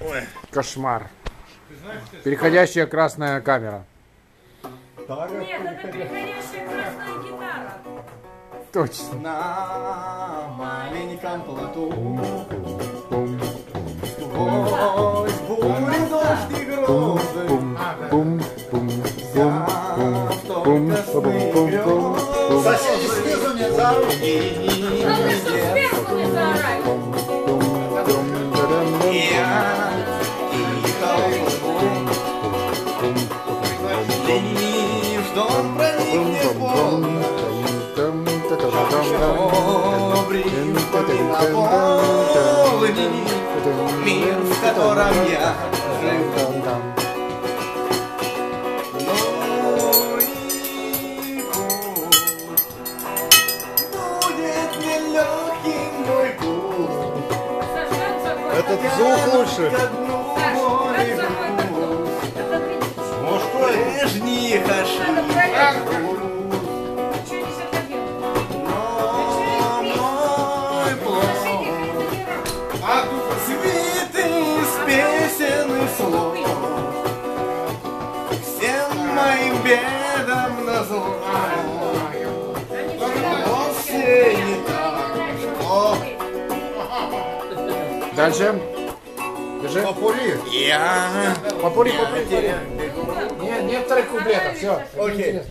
Ой. Кошмар. Переходящая красная камера. Нет, это переходящая красная гитара. Точно. На маленьком плоту Бум, сквозь бури, дождь и грозы бум, бум, бум, соседи снизу не заруби. Главное, чтоб сверху не заорали. Я лишь дом проникнет полно, мир, в котором я живу. Но и будет нелегким мой путь. Этот звук лучше. Прежних ошибок. Но мой плод цветы из песен и слов всем моим бедам назло. Вовсе не так плохо. Дальше. Держи. Попури. Я Попури. Нет, нет вторых куплетов. Все. Окей.